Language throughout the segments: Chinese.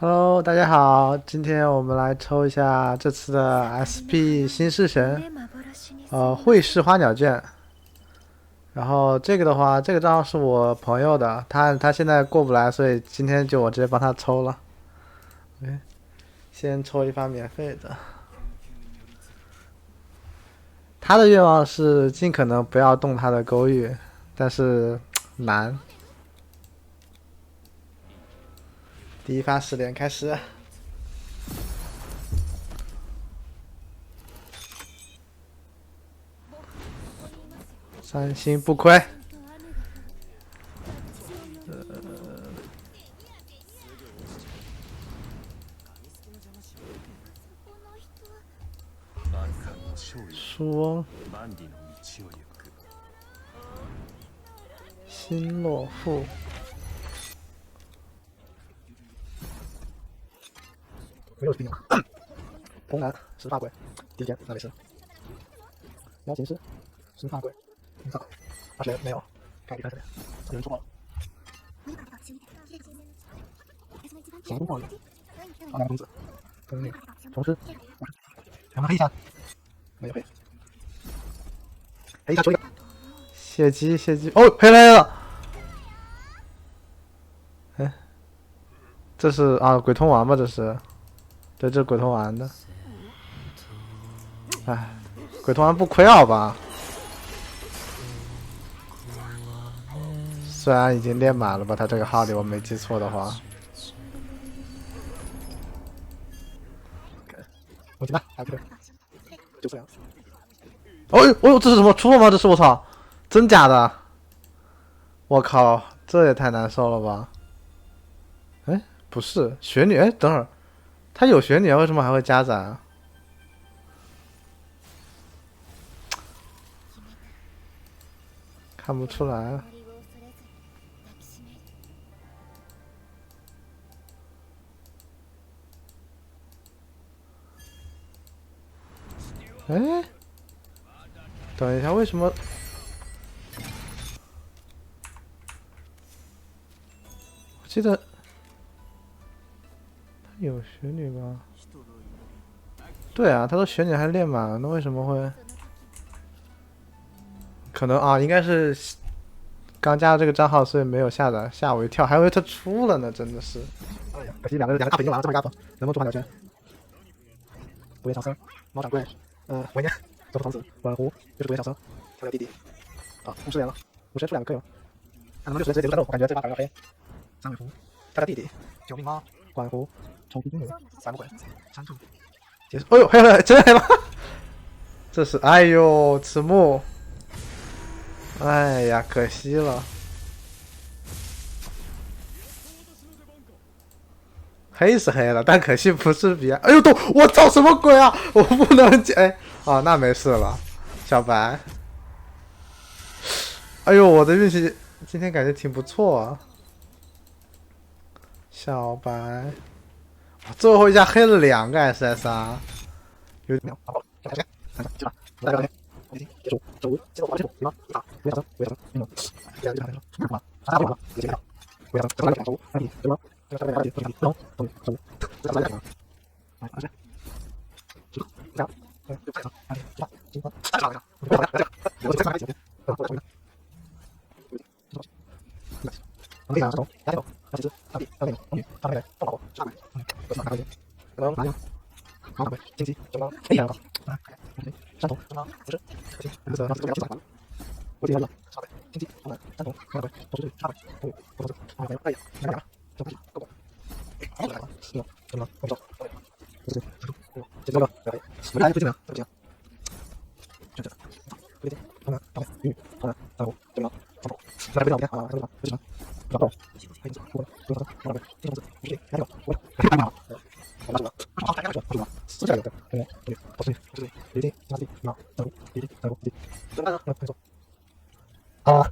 Hello，大家好，今天我们来抽一下这次的 SP 新式神，会试花鸟剑。然后这个的话，这个账号是我朋友的，他现在过不来，所以今天就我直接帮他抽了。OK，先抽一发免费的。他的愿望是尽可能不要动他的勾玉，但是难。第一发10连开始。3星不亏。书翁，新洛赋，没有兵啊！红蓝十发鬼，第一件那没事。妖骑士十发鬼，操，20没有，看比看这边，有人出了。小东暴雨，两个公子，跟那个虫师，两个黑下，没有黑，黑下抽一个，血姬血姬，哦，黑来了，哎，这是啊鬼通丸吧？这是，对，这是鬼通丸的，哎，鬼通丸不亏好吧？虽然已经练满了吧，他这个号里我没记错的话。我进来，还不对，就这样。哦呦，哦呦，这是什么出了吗？这是我操，真假的？我靠，这也太难受了吧！哎，不是雪女，哎，等会儿，他有雪女，为什么还会加载啊？看不出来啊。哎，等一下，为什么？我记得他有雪女吧？对啊，他说雪女还练满了，那为什么会？可能啊，应该是刚加了这个账号，所以没有下载，吓我一跳，还以为他出了呢，真的是。哎呀，可惜两个大本就完了，这么一 up，能不能做花鸟圈？独眼小僧，猫掌柜，维念，周父童子，晚狐，又是独眼小僧，调调弟弟，啊，50连了，50连出2个 Q 了，看能不能60连直接结束战斗，我感觉这把反而黑。三尾狐，调调弟弟，九命猫，管狐，宠皮精灵，3个鬼，山兔，结束。哎呦，黑了，真黑了！这是，哎呦，赤木，哎呀，可惜了。黑是黑了，但可惜不是别。哎呦，都我操，什么鬼啊！我不能接。哎，哦，那没事了，小白。哎呦，我的运气今天感觉挺不错啊。小白，最后一下黑了2个 SSR， 有点好，开始，看看，去吧，我来这边，结束，走，接着我这步，对吗？啊，不要走，不要走，这样就好了，看吧，啥都好了，直接看，不要走，这个走，那你对吗？这个上面哪里？走，走，走，这个来看，来，开始，走，这样，就开始，来，去吧，进攻，来这个，不要来，来这个，我再来一点，过来，过来，我们这个走，压走，那其实上帝，上帝，龙女，上帝来，放好，上来，我想拿回去，可能拿下。好，对，晋级，中刀，哎呀，来，山头，中刀，不是，行，蓝色，让这个要完了，我接下来，上来，晋级，好来，山头，看到没？都是上来，不是，好来，哎呀，来俩，这不行，够不？好来了，行，中刀，我走，不是，这个，来，我来不行了，不行，就这，不行，好来，好来，好来，山头，中刀，山头，来不了，好了，山头，不行，不到，哎，我，不到，好来，这种子，不是，来了，我，来了。我拿什么？好，大家说，什么？私下有的，对，对，不是，不是，离地，哪里？哪？哪？离地，哪？离地，怎么办呢？那走。啊，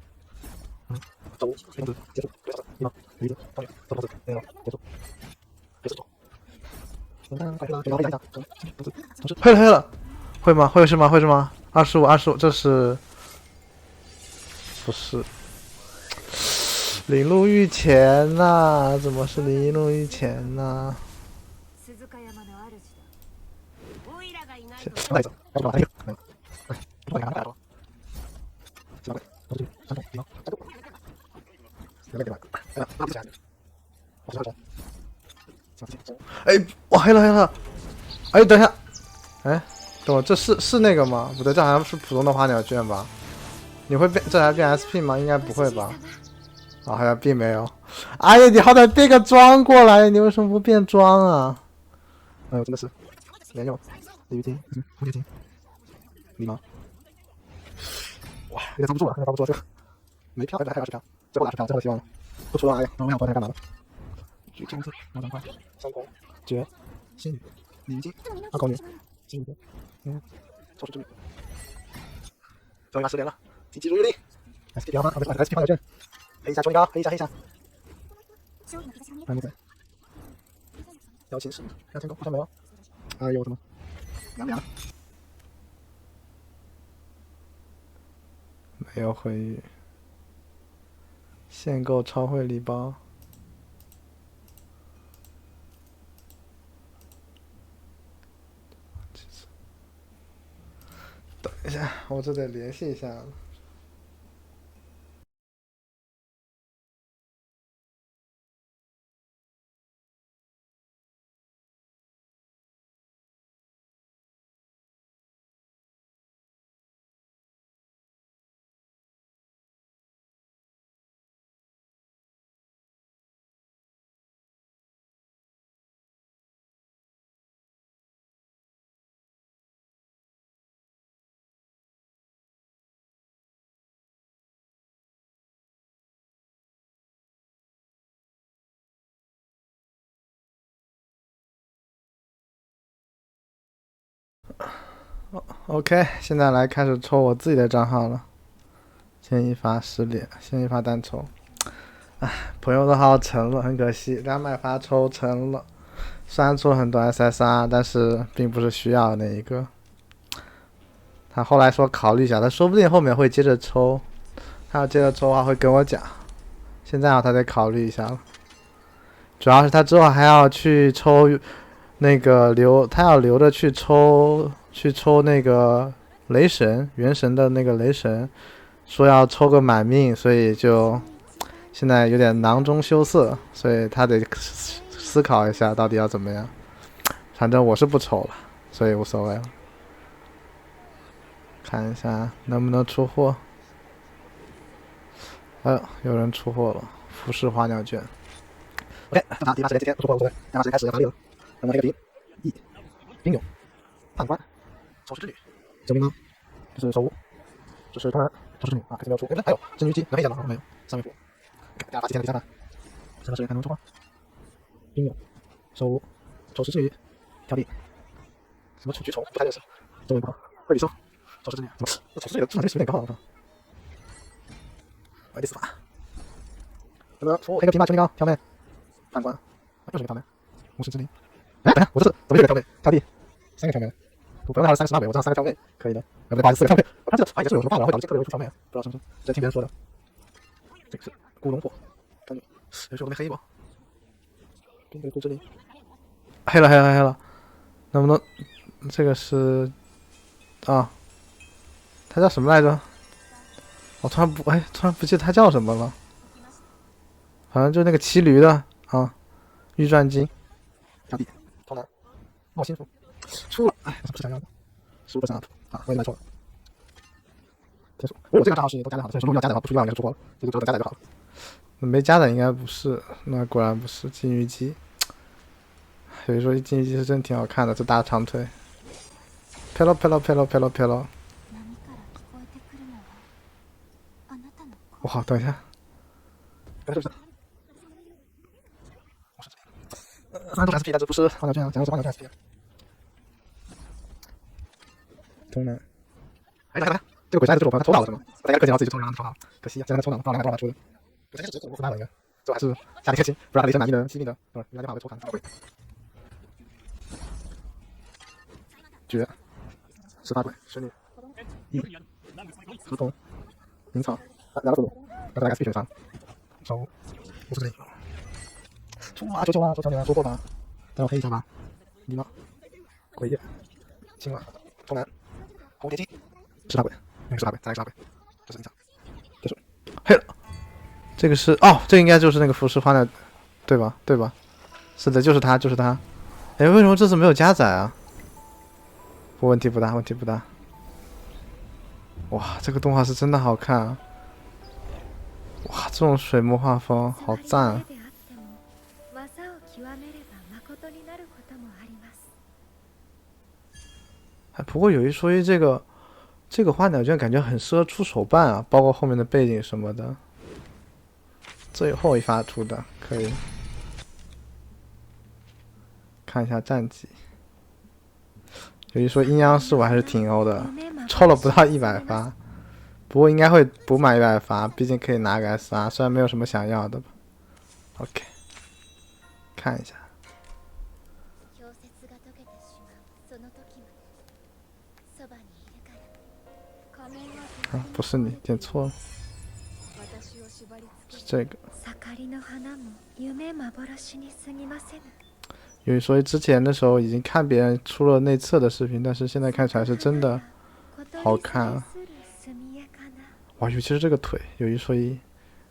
走，停止，结束，不要走，哪？离地，到底，走不走？没有，结束，结束走。快去了，准备一下，走，不是，不是，黑了，黑了，会吗？会是吗？会是吗？25，25，这是，不是铃鹿御前呐、怎么是铃鹿御前呢？带走，要不然他不能拿来了。下跪，我去，山东，地方，山东。两个对吧？那不起来。我上山。哎，我黑了黑了。哎，等一下，哎，等我，这是那个吗？不对，这好像是普通的花鸟卷吧？你会变？这还变 SP 吗？应该不会吧？啊，好像并没有。哎呀，你好歹变个装过来，你为什么不变装啊？哎呦，真的是，连用鲤鱼精，蝴蝶精，礼貌。哇，有点遭不住了，有点遭不住了，这个没票，还有10票，最后拿10票，最后的希望了。不出了，哎呀，那我想昨天干嘛了？举金子，马上快，三红，绝，仙女，鲤鱼精，二狗女，金鱼，抽出之女。终于把10连了，紧急如律令。SP 标吗？不是 SP 花鸟卷，黑一下，抽你高，黑一下，黑一下。还没在。邀请使，2千狗，好像没有。哎呦，怎么？凉。没有回语。限购超惠礼包。等一下，我这得联系一下了。OK， 现在来开始抽我自己的账号了。先一发10连，先一发单抽。唉，朋友的号成了，很可惜，2买发抽成了。虽然抽了很多 SSR， 但是并不是需要的那一个。他后来说考虑一下，他说不定后面会接着抽。他要接着抽的话会跟我讲。现在啊，他得考虑一下了。主要是他之后还要去抽那个他要留着去抽那个雷神原神的那个雷神，说要抽个满命，所以就现在有点囊中羞涩，所以他得思考一下到底要怎么样。反正我是不抽了，所以无所谓了。看一下能不能出货。哎呦，有人出货了，服饰花鸟卷。OK， 正常第8时间之前不出货无所谓，第8时间开始要发力了。那么这个兵役、兵勇、判官、丑事之女、救命猫，这是守护，这是当然丑事之女啊，肯定没有出。哎，还有真狙击能黑点吗？没有，3位符。第2发7天的第3发，什么时间才能出货？兵勇、守护、丑事之女、挑地，什么举丑不太认识，中文不好，会比收，丑事之女，怎么？这丑事之女的智商值有点高啊！我靠。第4发，有没有出黑个平八全力高挑妹？判官，又是一个挑妹，巫师之灵。哎，等一下，我这是怎么又一个挑妹？挑地，3个挑妹。我本来还是38尾，我这样3个挑妹可以的。不对，不好意思，4个挑妹。我看这个也是有什么 bug 会导致这个流出挑妹啊？不知道是不是？这听别人说的。这个是古龙火，感觉有时候没黑不？冰鬼之灵，黑了，能不能？这个是啊，他叫什么来着？我突然不记得他叫什么了。好像就那个骑驴的啊，玉转金，小弟，头男，冒心符，出了，哎，不是想要的，15%啊，我也买错了。结束，我这个账号是都加载好的，所以说如果要加载的话，不出意外应该就出货了，这个只有加载就好了。没加载应该不是，那果然不是金鱼姬。有人说金鱼姬是真挺好看的，这大长腿。飘了。哇，等一下，是不是？3都是 SP， 但这不是花鸟卷啊，讲的是花鸟卷 SP。东南，哎，这个鬼才是我朋友他抽到了是吗？我大概氪金好自己就抽，然后他抽到了，可惜啊，现在他抽到了，不知道两百多少出的。我才是直接复卖了应该，最后还是下定决心，不然雷神满意的惜命的，对吧？人家电话会抽卡，贵。绝，18鬼，神女，合同，名草，2个速度，大概 SP 选上，守护，我这里。出啊！求求啊！求求你了，说过吧？再让我黑一下吧。礼貌，鬼夜，青蛙，中南，红蝶姬，是大鬼，那个是大鬼，再来个大鬼，这是一场，结束。黑了，这个是哦，这应该就是那个浮世花的，对吧？对吧？是的，就是他，就是他。哎，为什么这次没有加载啊？问题不大，问题不大。哇，这个动画是真的好看啊！哇，这种水墨画风好赞啊！哎，不过有一说一，这个花鸟卷感觉很适合出手办啊，包括后面的背景什么的。最后一发出的可以看一下战绩。有一说阴阳师我还是挺欧的，抽了不到100发，不过应该会补满100发，毕竟可以拿个 SR，虽然没有什么想要的吧。OK， 看一下。啊，不是你点错了，是这个。有一说之前的时候已经看别人出了内测的视频，但是现在看起来是真的好看啊！哇，尤其是这个腿，有一说一，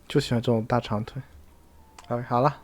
就喜欢这种大长腿。OK， 好了。